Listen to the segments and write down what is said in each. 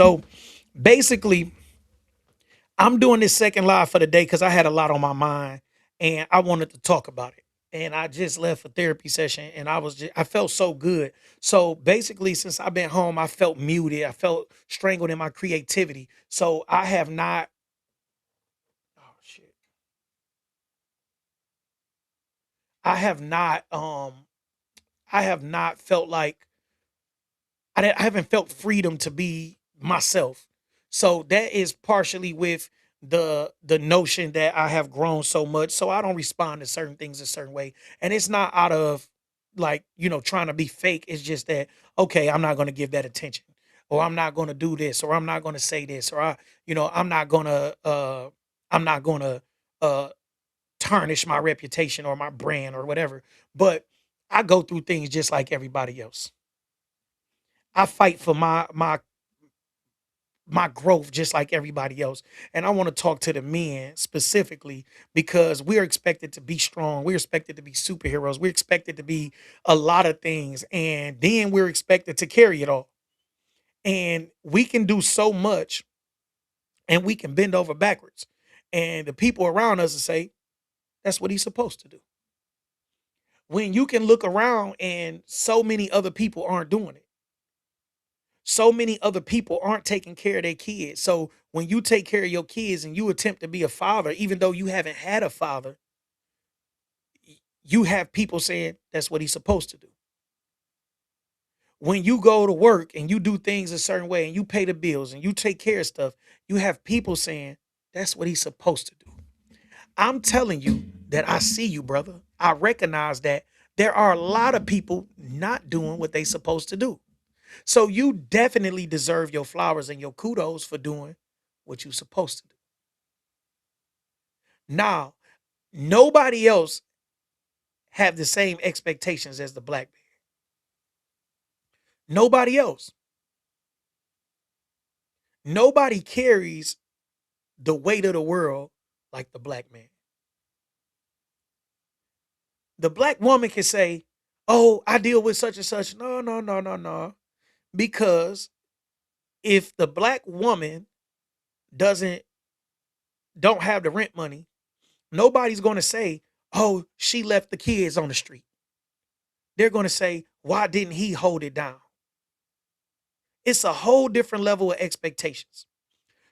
So basically, I'm doing this second live for the day because I had a lot on my mind and I wanted to talk about it. And I just left a therapy session and I felt so good. So basically, since I've been home, I felt muted. I felt strangled in my creativity. So I have not, oh shit. I have not, I have not felt like I haven't felt freedom to be myself. So that is partially with the notion that I have grown so much, so I don't respond to certain things a certain way, and it's not out of like trying to be fake. It's just that okay, I'm not going to give that attention, or I'm not going to do this, or I'm not going to say this, or I'm not going to uh tarnish my reputation or my brand or whatever. But I go through things just like everybody else. I fight for my growth just like everybody else. And I want to talk to the men specifically because we're expected to be strong. We're expected to be superheroes. We're expected to be a lot of things. And then we're expected to carry it all. And we can do so much and we can bend over backwards. And the people around us will say, that's what he's supposed to do. When you can look around and so many other people aren't doing it. So many other people aren't taking care of their kids. So when you take care of your kids and you attempt to be a father, even though you haven't had a father, you have people saying that's what he's supposed to do. When you go to work and you do things a certain way and you pay the bills and you take care of stuff, you have people saying that's what he's supposed to do. I'm telling you that I see you, brother. I recognize that there are a lot of people not doing what they supposed to do. So you definitely deserve your flowers and your kudos for doing what you're supposed to do. Now, nobody else have the same expectations as the black man. Nobody else. Nobody carries the weight of the world like the black man. The black woman can say, "Oh, I deal with such and such." No, no, no, no, no. Because if the black woman doesn't don't have the rent money, nobody's going to say, "Oh, she left the kids on the street." They're going to say, "Why didn't he hold it down?" It's a whole different level of expectations.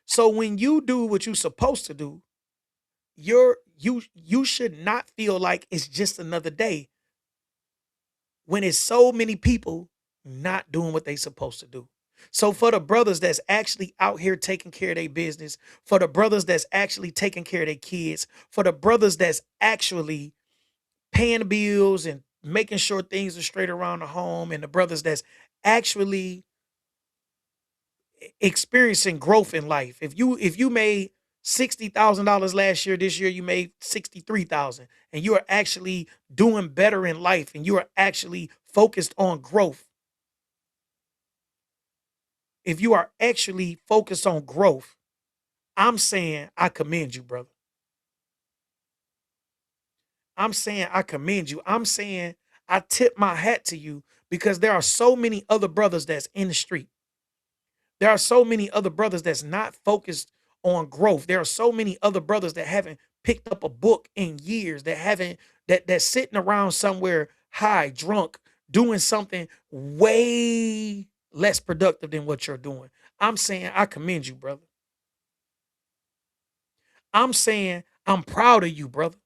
So when you do what you're supposed to do, you should not feel like it's just another day when it's so many people not doing what they supposed to do. So for the brothers that's actually out here taking care of their business, for the brothers that's actually taking care of their kids, for the brothers that's actually paying bills and making sure things are straight around the home, and the brothers that's actually experiencing growth in life. If you made $60,000 last year, this year you made 63,000, and you are actually doing better in life, and you are actually focused on growth. If you are actually focused on growth, I'm saying I commend you, brother. I'm saying I commend you. I'm saying I tip my hat to you because there are so many other brothers that's in the street. There are so many other brothers that's not focused on growth. There are so many other brothers that haven't picked up a book in years, that haven't that's sitting around somewhere high, drunk, doing something way less productive than what you're doing. I'm saying I commend you, brother. I'm saying I'm proud of you, brother.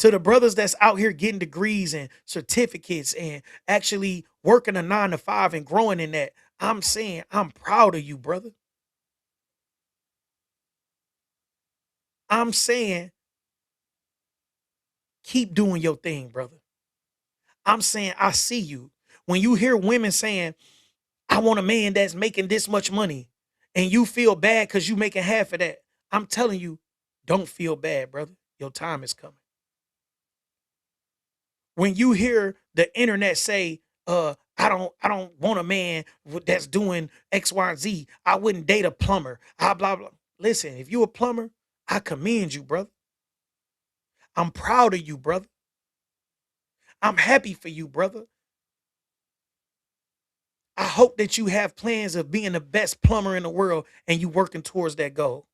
To the brothers that's out here getting degrees and certificates and actually working a 9 to 5 and growing in that, I'm saying I'm proud of you, brother. I'm saying keep doing your thing, brother. I'm saying I see you. When you hear women saying, I want a man that's making this much money, and you feel bad because you making half of that, I'm telling you, don't feel bad, brother. Your time is coming. When you hear the internet say, I don't want a man that's doing X, Y, and Z. I wouldn't date a plumber. I blah blah. Listen, if you a plumber, I commend you, brother. I'm proud of you, brother. I'm happy for you, brother. I hope that you have plans of being the best plumber in the world and you working towards that goal.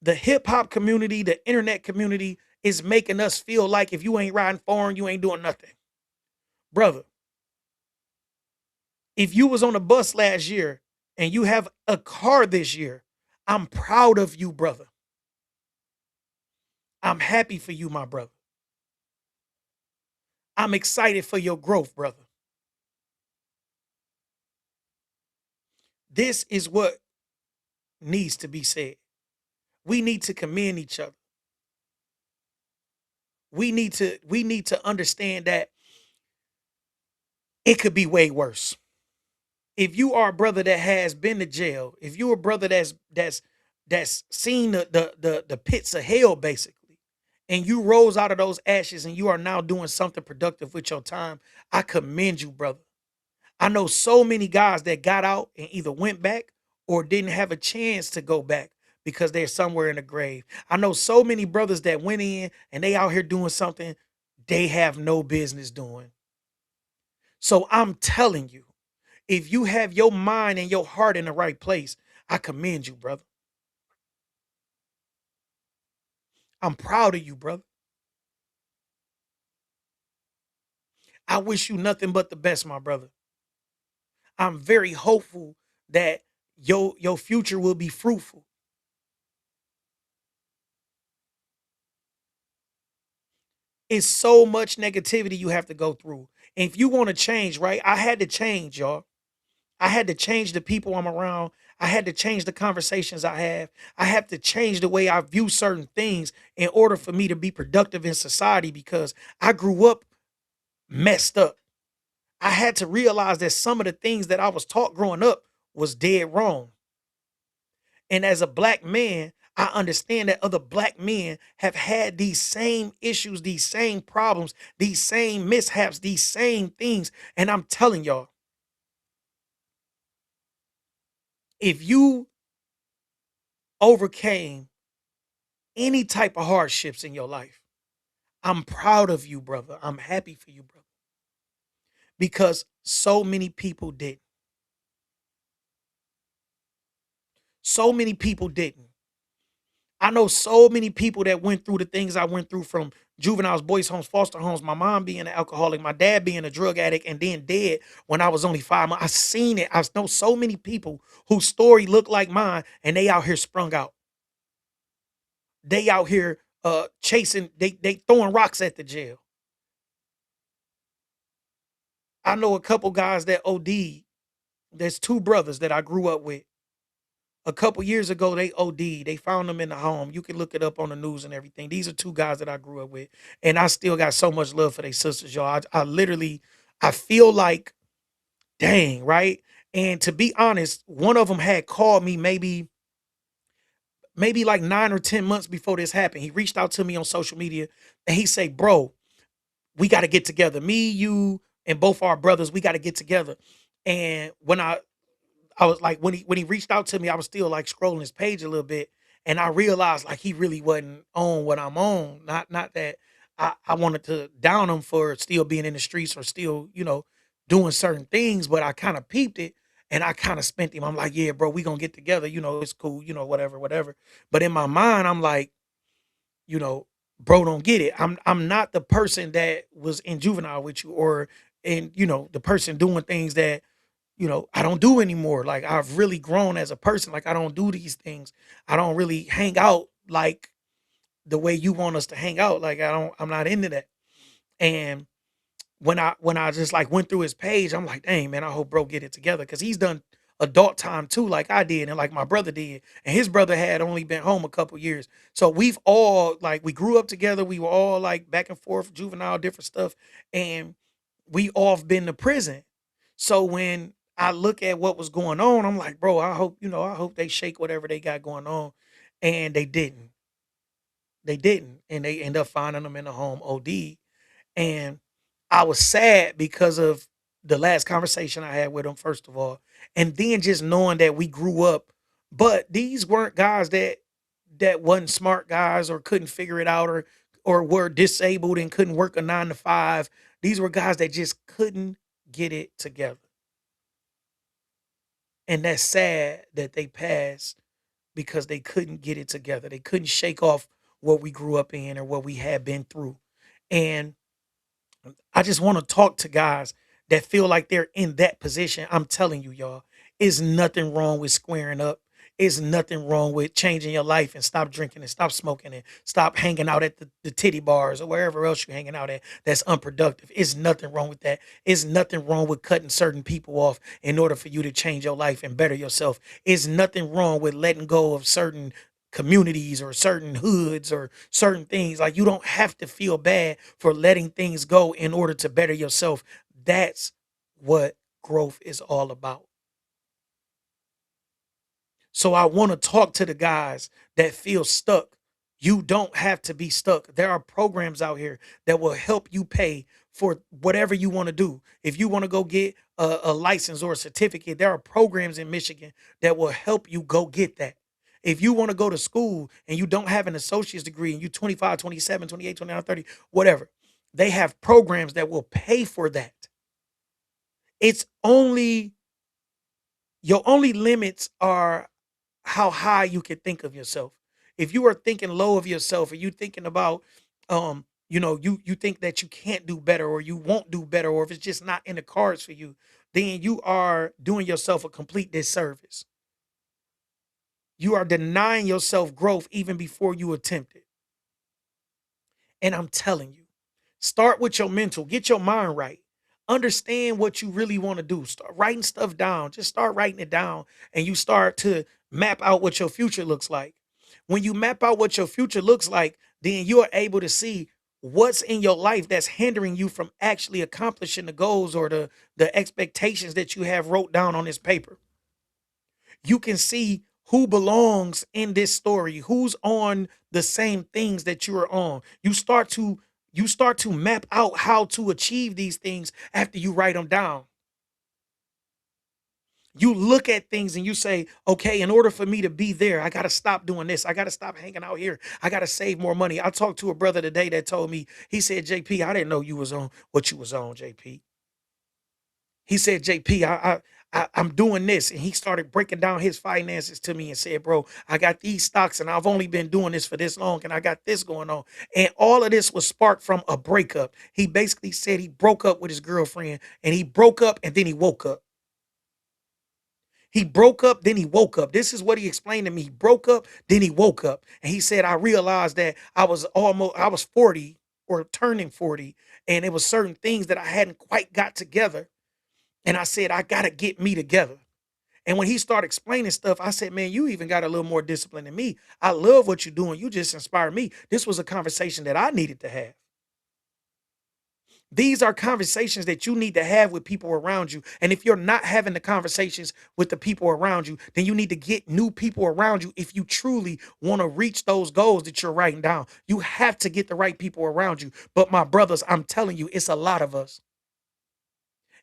The hip hop community, the internet community is making us feel like if you ain't riding foreign, you ain't doing nothing. Brother, if you was on a bus last year and you have a car this year, I'm proud of you, brother. I'm happy for you, my brother. I'm excited for your growth, brother. This is what needs to be said. We need to commend each other. We need to understand that it could be way worse. If you are a brother that has been to jail, if you're a brother that's seen the pits of hell basically, and you rose out of those ashes and you are now doing something productive with your time, I commend you, brother. I know so many guys that got out and either went back or didn't have a chance to go back because they're somewhere in the grave. I know so many brothers that went in and they out here doing something they have no business doing. So I'm telling you, if you have your mind and your heart in the right place, I commend you, brother. I'm proud of you, brother. I wish you nothing but the best, my brother. I'm very hopeful that your future will be fruitful. It's so much negativity you have to go through. And if you want to change, right? I had to change, y'all. I had to change the people I'm around. I had to change the conversations I have. I have to change the way I view certain things in order for me to be productive in society because I grew up messed up. I had to realize that some of the things that I was taught growing up was dead wrong. And as a black man, I understand that other black men have had these same issues, these same problems, these same mishaps, these same things. And I'm telling y'all, if you overcame any type of hardships in your life, I'm proud of you, brother. I'm happy for you, brother, because so many people didn't. So many people didn't. I know so many people that went through the things I went through from juveniles, boys' homes, foster homes, my mom being an alcoholic, my dad being a drug addict, and then dead when I was only 5 months. I seen it. I know so many people whose story looked like mine, and they out here sprung out. They out here chasing, they throwing rocks at the jail. I know a couple guys that OD'd. There's two brothers that I grew up with. A couple years ago, they OD'd. They found them in the home. You can look it up on the news and everything. These are two guys that I grew up with, and I still got so much love for their sisters, y'all. I literally, I feel like, dang, right? And to be honest, one of them had called me maybe like 9 or 10 months before this happened. He reached out to me on social media, and he said, "Bro, we got to get together. Me, you, and both our brothers. We got to get together." And I was like, when he reached out to me, I was still like scrolling his page a little bit, and I realized like he really wasn't on what I'm on. Not that I wanted to down him for still being in the streets or still, doing certain things, but I kind of peeped it and I kind of spent him. I'm like, yeah, bro, we gonna get together, it's cool, whatever, whatever. But in my mind, I'm like, you know, bro, don't get it. I'm not the person that was in juvenile with you or in, the person doing things that I don't do anymore. Like I've really grown as a person. Like I don't do these things. I don't really hang out like the way you want us to hang out. Like I'm not into that. And when I just like went through his page, I'm like, dang man, I hope bro get it together. Cause he's done adult time too, like I did, and like my brother did. And his brother had only been home a couple years. So we've all like we grew up together. We were all like back and forth, juvenile, different stuff. And we all have been to prison. So when I look at what was going on, I'm like, bro, I hope they shake whatever they got going on. And they didn't. They didn't. And they end up finding them in the home OD. And I was sad because of the last conversation I had with him, first of all. And then just knowing that we grew up, but these weren't guys that wasn't smart guys or couldn't figure it out or were disabled and couldn't work a 9 to 5. These were guys that just couldn't get it together. And that's sad that they passed because they couldn't get it together. They couldn't shake off what we grew up in or what we had been through. And I just want to talk to guys that feel like they're in that position. I'm telling you, y'all, is nothing wrong with squaring up. Is nothing wrong with changing your life and stop drinking and stop smoking and stop hanging out at the titty bars or wherever else you're hanging out at that's unproductive. It's nothing wrong with that. It's nothing wrong with cutting certain people off in order for you to change your life and better yourself. It's nothing wrong with letting go of certain communities or certain hoods or certain things. Like you don't have to feel bad for letting things go in order to better yourself. That's what growth is all about. So I want to talk to the guys that feel stuck. You don't have to be stuck. There are programs out here that will help you pay for whatever you want to do. If you want to go get a license or a certificate, there are programs in Michigan that will help you go get that. If you want to go to school and you don't have an associate's degree and you 25, 27, 28, 29, 30, whatever, they have programs that will pay for that. It's only your only limits are how high you can think of yourself. If you are thinking low of yourself or you thinking about you think that you can't do better or you won't do better or if it's just not in the cards for you, then you are doing yourself a complete disservice. You are denying yourself growth even before you attempt it. And I'm telling you, start with your mental, get your mind right. Understand what you really want to do. Start writing stuff down. Just start writing it down and you start to map out what your future looks like. When you map out what your future looks like, then you are able to see what's in your life that's hindering you from actually accomplishing the goals or the expectations that you have wrote down on this paper. You can see who belongs in this story, who's on the same things that you are on. You start to map out how to achieve these things after you write them down. You look at things and you say, okay, in order for me to be there, I got to stop doing this. I got to stop hanging out here. I got to save more money. I talked to a brother today that told me, he said, JP, I didn't know you was on what you was on, JP. He said, JP, I'm doing this. And he started breaking down his finances to me and said, bro, I got these stocks and I've only been doing this for this long and I got this going on. And all of this was sparked from a breakup. He basically said he broke up with his girlfriend and he broke up and then he woke up. He broke up, then he woke up. This is what he explained to me. He broke up, then he woke up. And he said, I realized that I was 40 or turning 40, and it was certain things that I hadn't quite got together. And I said, I gotta get me together. And when he started explaining stuff, I said, man, you even got a little more discipline than me. I love what you're doing. You just inspired me. This was a conversation that I needed to have. These are conversations that you need to have with people around you. And if you're not having the conversations with the people around you, then you need to get new people around you if you truly want to reach those goals that you're writing down. You have to get the right people around you. But my brothers, I'm telling you, it's a lot of us.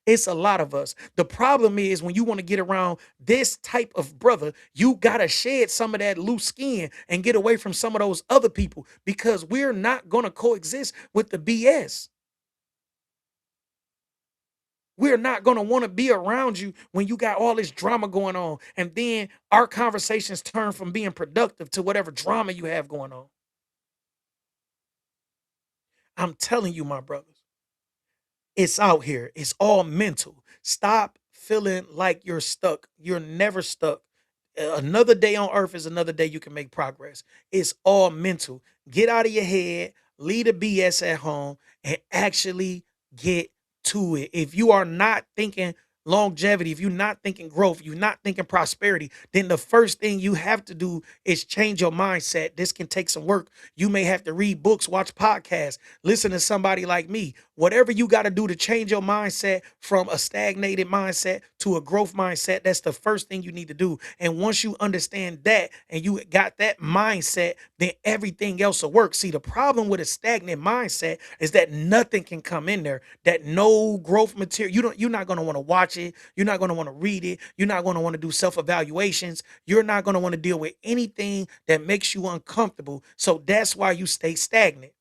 It's a lot of us. The problem is when you want to get around this type of brother, you got to shed some of that loose skin and get away from some of those other people because we're not going to coexist with the BS. We're not going to want to be around you when you got all this drama going on. And then our conversations turn from being productive to whatever drama you have going on. I'm telling you, my brothers, it's out here. It's all mental. Stop feeling like you're stuck. You're never stuck. Another day on earth is another day you can make progress. It's all mental. Get out of your head, leave the BS at home, and actually get to it. If you are not thinking longevity, if you're not thinking growth, you're not thinking prosperity, then the first thing you have to do is change your mindset. This can take some work. You may have to read books, watch podcasts, listen to somebody like me. Whatever you got to do to change your mindset from a stagnated mindset to a growth mindset, that's the first thing you need to do. And once you understand that and you got that mindset, then everything else will work. See, the problem with a stagnant mindset is that nothing can come in there, that no growth material, you're not going to want to watch it. You're not going to want to read it. You're not going to want to do self-evaluations. You're not going to want to deal with anything that makes you uncomfortable. So that's why you stay stagnant.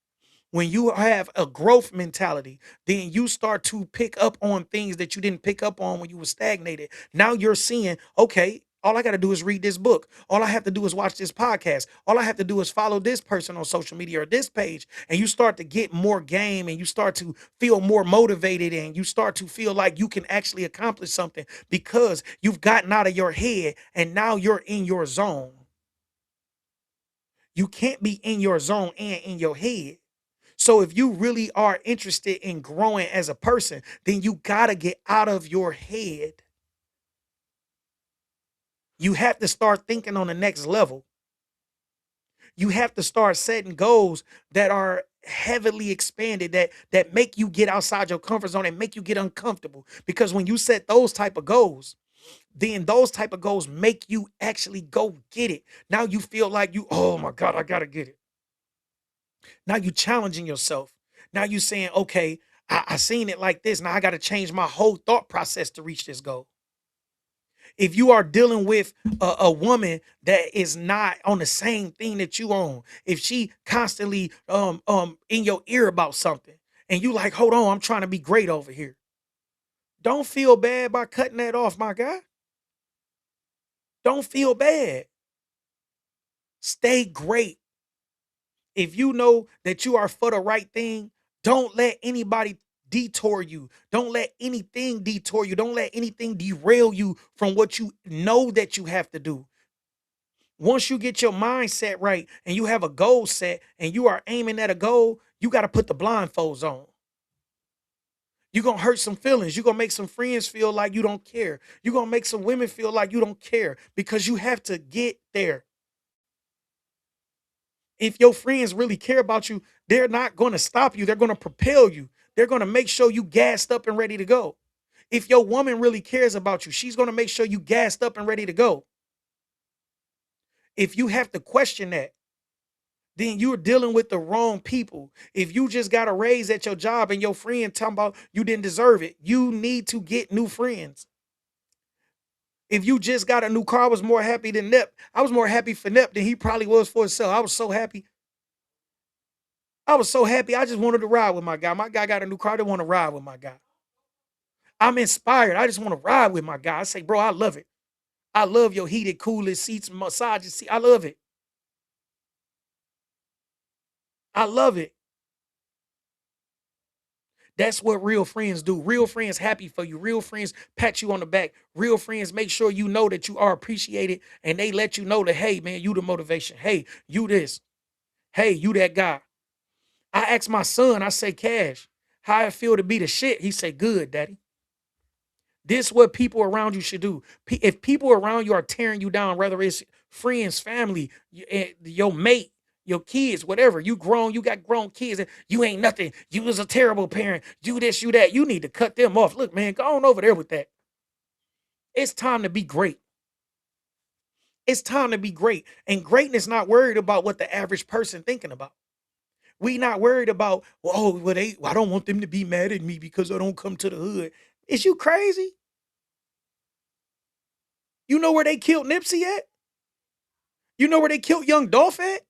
When you have a growth mentality, then you start to pick up on things that you didn't pick up on when you were stagnated. Now you're seeing, okay, all I got to do is read this book. All I have to do is watch this podcast. All I have to do is follow this person on social media or this page. And you start to get more game and you start to feel more motivated and you start to feel like you can actually accomplish something because you've gotten out of your head and now you're in your zone. You can't be in your zone and in your head. So if you really are interested in growing as a person, then you got to get out of your head. You have to start thinking on the next level. You have to start setting goals that are heavily expanded that make you get outside your comfort zone and make you get uncomfortable because when you set those type of goals, then those type of goals make you actually go get it. Now you feel like you, oh my God, I got to get it. Now you challenging yourself. Now you saying, okay, I seen it like this. Now I got to change my whole thought process to reach this goal. If you are dealing with a woman that is not on the same thing that you on, if she constantly in your ear about something, and you like, hold on, I'm trying to be great over here. Don't feel bad by cutting that off, my guy. Don't feel bad. Stay great. If you know that you are for the right thing, don't let anybody detour you. Don't let anything detour you. Don't let anything derail you from what you know that you have to do. Once you get your mindset right and you have a goal set and you are aiming at a goal, you got to put the blindfolds on. You're going to hurt some feelings. You're going to make some friends feel like you don't care. You're going to make some women feel like you don't care because you have to get there. If your friends really care about you, they're not going to stop you. They're going to propel you. They're going to make sure you gassed up and ready to go. If your woman really cares about you, she's going to make sure you gassed up and ready to go. If you have to question that, then you're dealing with the wrong people. If you just got a raise at your job and your friend talking about you didn't deserve it, you need to get new friends. If you just got a new car, I was more happy than Nep. I was more happy for Nep than he probably was for himself. I was so happy. I was so happy. I just wanted to ride with my guy. My guy got a new car. I didn't want to ride with my guy. I'm inspired. I just want to ride with my guy. I say, bro, I love it. I love your heated, coolest seats, massages. I love it. I love it. That's what real friends do. Real friends happy for you. Real friends pat you on the back. Real friends make sure you know that you are appreciated and they let you know that, hey, man, you the motivation. Hey, you this. Hey, you that guy. I asked my son, I say, Cash, how it feel to be the shit? He say, good, daddy. This is what people around you should do. If people around you are tearing you down, whether it's friends, family, your mate, your kids, whatever, you grown, you got grown kids, and you ain't nothing. You was a terrible parent. You this, you that. You need to cut them off. Look, man, go on over there with that. It's time to be great. It's time to be great. And greatness not worried about what the average person thinking about. We not worried about, well, oh, well, I don't want them to be mad at me because I don't come to the hood. Is you crazy? You know where they killed Nipsey at? You know where they killed Young Dolph at?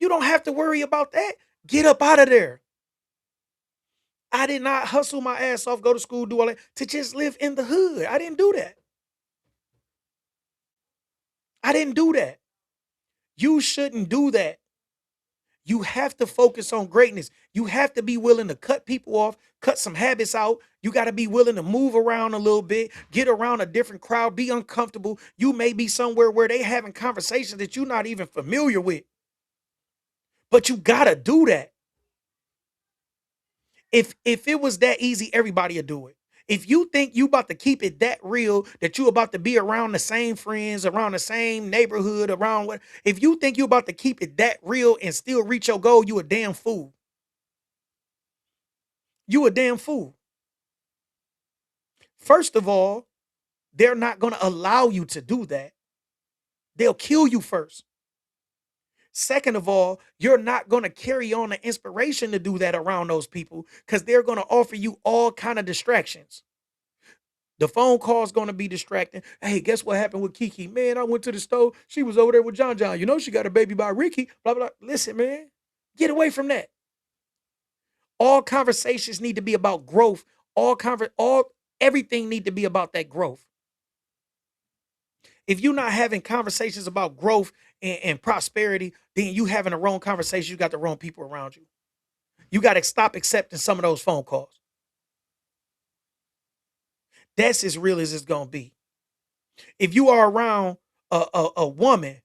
You don't have to worry about that. Get up out of there. I did not hustle my ass off, go to school, do all that to just live in the hood. I didn't do that. I didn't do that. You shouldn't do that. You have to focus on greatness. You have to be willing to cut people off, cut some habits out. You got to be willing to move around a little bit, get around a different crowd, be uncomfortable. You may be somewhere where they having conversations that you're not even familiar with. But you got to do that. If it was that easy, everybody would do it. If you think you about to keep it that real, that you about to be around the same friends, around the same neighborhood, around what, if you think you about to keep it that real and still reach your goal, you a damn fool. You a damn fool. First of all, they're not going to allow you to do that. They'll kill you first. Second of all, you're not going to carry on the inspiration to do that around those people because they're going to offer you all kind of distractions. The phone call's going to be distracting. Hey, guess what happened with Kiki? Man, I went to the store. She was over there with John John. You know, she got a baby by Ricky. Blah, blah. Listen, man. Get away from that. All conversations need to be about growth. All everything need to be about that growth. If you're not having conversations about growth and prosperity, then you having the wrong conversation. You got the wrong people around you. You got to stop accepting some of those phone calls. That's as real as it's gonna be. If you are around a woman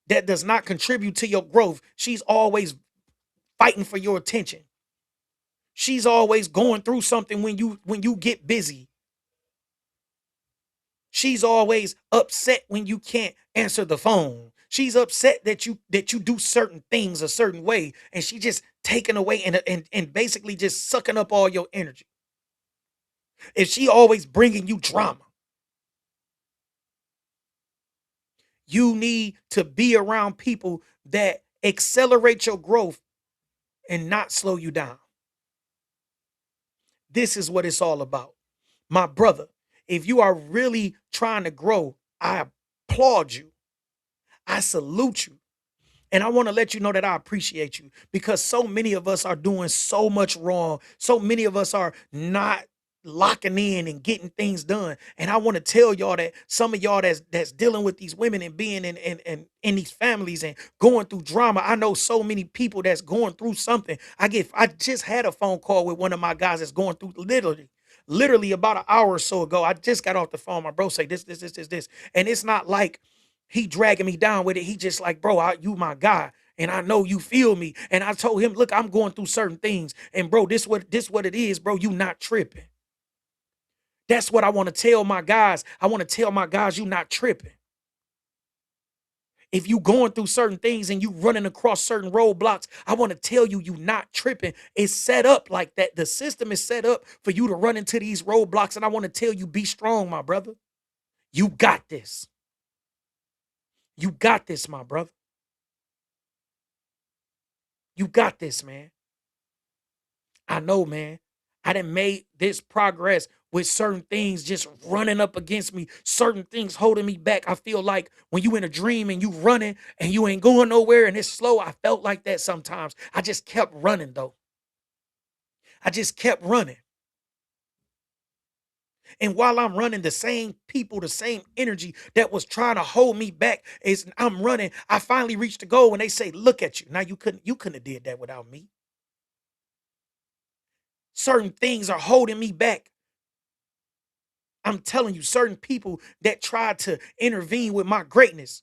that does not contribute to your growth, she's always fighting for your attention. She's always going through something when you get busy. She's always upset when you can't answer the phone. She's upset that you do certain things a certain way, and she just taking away and basically just sucking up all your energy. If she always bringing you drama, you need to be around people that accelerate your growth and not slow you down. This is what it's all about. My brother, if you are really trying to grow, I applaud you. I salute you. And I want to let you know that I appreciate you because so many of us are doing so much wrong. So many of us are not locking in and getting things done. And I want to tell y'all that some of y'all that's dealing with these women and being in these families and going through drama. I know so many people that's going through something. I just had a phone call with one of my guys that's going through literally about an hour or so ago. I just got off the phone. My bro say this. And it's not like he dragging me down with it. He just like, bro, you my guy. And I know you feel me. And I told him, look, I'm going through certain things. And bro, this what it is, bro. You not tripping. That's what I want to tell my guys. I want to tell my guys you not tripping. If you going through certain things and you running across certain roadblocks, I want to tell you you not tripping. It's set up like that. The system is set up for you to run into these roadblocks. And I want to tell you, be strong, my brother. You got this. You got this, my brother. You got this, man. I know, man. I done made this progress with certain things just running up against me, certain things holding me back. I feel like when you in a dream and you running and you ain't going nowhere and it's slow, I felt like that sometimes. I just kept running though. I just kept running. And while I'm running, the same people, the same energy that was trying to hold me back is I'm running. I finally reached the goal and they say, look at you. Now you couldn't have did that without me. Certain things are holding me back. I'm telling you, certain people that tried to intervene with my greatness.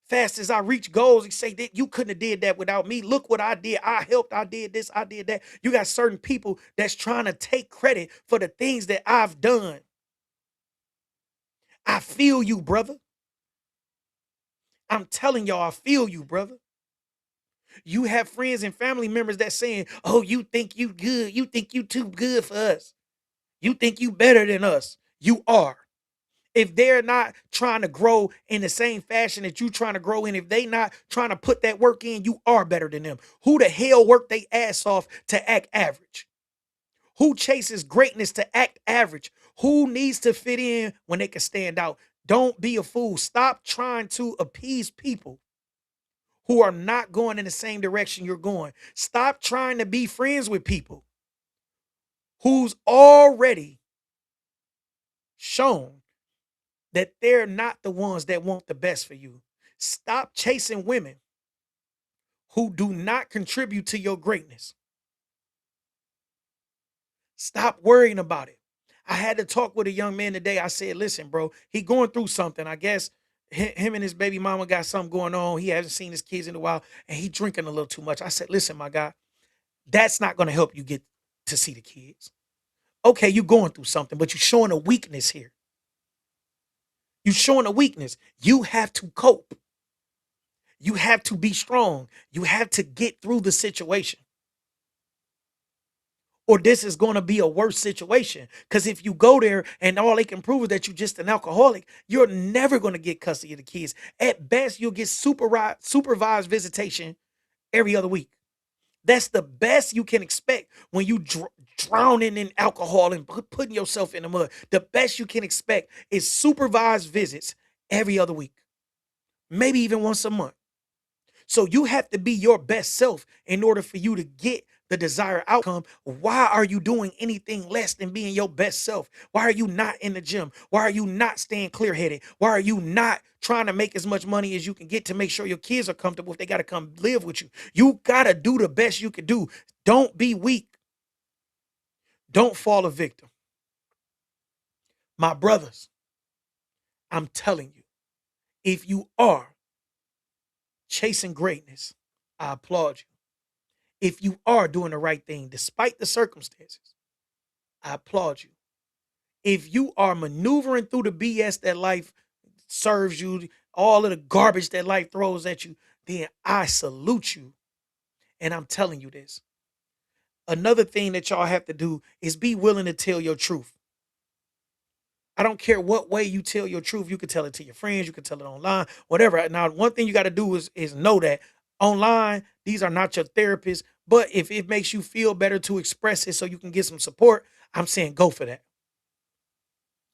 Fast as I reach goals, they say that you couldn't have did that without me. Look what I did. I helped. I did this. I did that. You got certain people that's trying to take credit for the things that I've done. I feel you, brother. I'm telling y'all, I feel you, brother. You have friends and family members that saying, "Oh, you think you good? You think you too good for us? You think you better than us? You are." If they're not trying to grow in the same fashion that you trying to grow in, if they not trying to put that work in, you are better than them. Who the hell work they ass off to act average? Who chases greatness to act average? Who needs to fit in when they can stand out? Don't be a fool. Stop trying to appease people who are not going in the same direction you're going. Stop trying to be friends with people who's already shown that they're not the ones that want the best for you. Stop chasing women who do not contribute to your greatness. Stop worrying about it. I had to talk with a young man today. I said, listen, bro, he going through something. I guess him and his baby mama got something going on. He hasn't seen his kids in a while and he drinking a little too much. I said, listen, my guy, that's not going to help you get to see the kids. Okay, you're going through something, but you're showing a weakness here. You're showing a weakness. You have to cope. You have to be strong. You have to get through the situation. Or this is going to be a worse situation. Because if you go there and all they can prove is that you're just an alcoholic, you're never going to get custody of the kids. At best, you'll get supervised visitation every other week. That's the best you can expect when you drowning in alcohol and putting yourself in the mud. The best you can expect is supervised visits every other week, maybe even once a month. So you have to be your best self in order for you to get the desired outcome. Why are you doing anything less than being your best self? Why are you not in the gym? Why are you not staying clear headed? Why are you not trying to make as much money as you can get to make sure your kids are comfortable if they got to come live with you? You got to do the best you can do. Don't be weak. Don't fall a victim. My brothers, I'm telling you, if you are chasing greatness, I applaud you. If you are doing the right thing despite the circumstances, I applaud you. If you are maneuvering through the BS that life serves you, all of the garbage that life throws at you, then I salute you. And I'm telling you this. Another thing that y'all have to do is be willing to tell your truth. I don't care what way you tell your truth. You can tell it to your friends, you can tell it online, whatever. Now, one thing you got to do is know that online, these are not your therapists. But if it makes you feel better to express it so you can get some support, I'm saying go for that.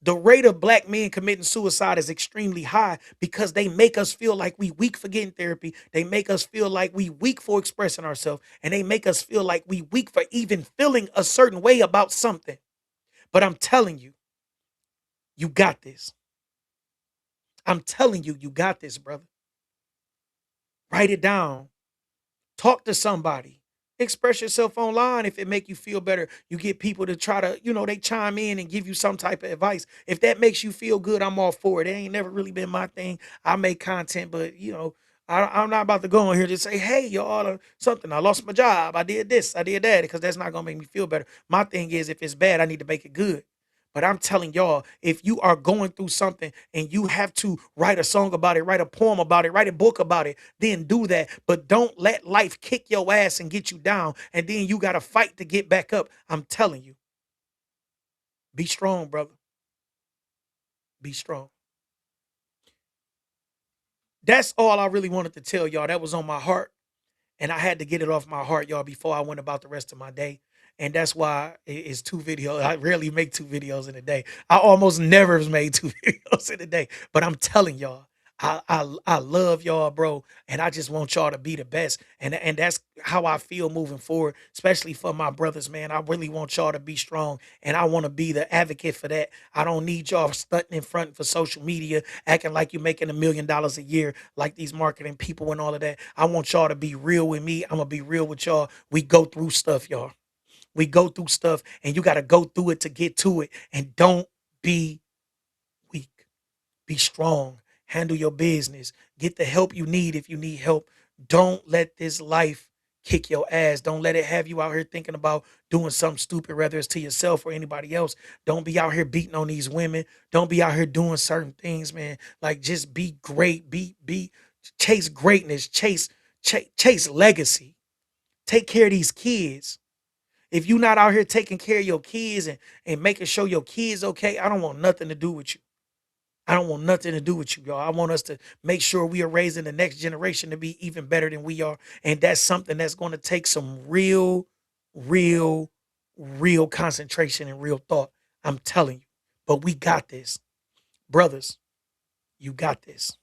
The rate of black men committing suicide is extremely high because they make us feel like we weak for getting therapy. They make us feel like we weak for expressing ourselves, and they make us feel like we weak for even feeling a certain way about something. But I'm telling you, you got this. I'm telling you, you got this, brother. Write it down. Talk to somebody. Express yourself online if it make you feel better. You get people to try to, they chime in and give you some type of advice. If that makes you feel good, I'm all for it. It ain't never really been my thing. I make content, but I'm not about to go on here to say, hey, y'all, something. I lost my job. I did this. I did that, because that's not gonna make me feel better. My thing is, if it's bad, I need to make it good. But I'm telling y'all, if you are going through something and you have to write a song about it, write a poem about it, write a book about it, then do that. But don't let life kick your ass and get you down. And then you got to fight to get back up. I'm telling you, be strong, brother. Be strong. That's all I really wanted to tell y'all. That was on my heart. And I had to get it off my heart, y'all, before I went about the rest of my day. And that's why it's two videos. I rarely make two videos in a day. I almost never have made two videos in a day. But I'm telling y'all, I love y'all, bro. And I just want y'all to be the best. And that's how I feel moving forward, especially for my brothers, man. I really want y'all to be strong. And I want to be the advocate for that. I don't need y'all stunting in front for social media, acting like you're making $1 million a year, like these marketing people and all of that. I want y'all to be real with me. I'm gonna be real with y'all. We go through stuff, y'all. We go through stuff, and you got to go through it to get to it. And don't be weak. Be strong. Handle your business. Get the help you need if you need help. Don't let this life kick your ass. Don't let it have you out here thinking about doing something stupid, whether it's to yourself or anybody else. Don't be out here beating on these women. Don't be out here doing certain things, man. Like, just be great. Chase greatness. Chase legacy. Take care of these kids. If you not out here taking care of your kids and making sure your kids okay, I don't want nothing to do with you. I don't want nothing to do with you, y'all. I want us to make sure we are raising the next generation to be even better than we are. And that's something that's going to take some real, real concentration and real thought. I'm telling you. But we got this. Brothers, you got this.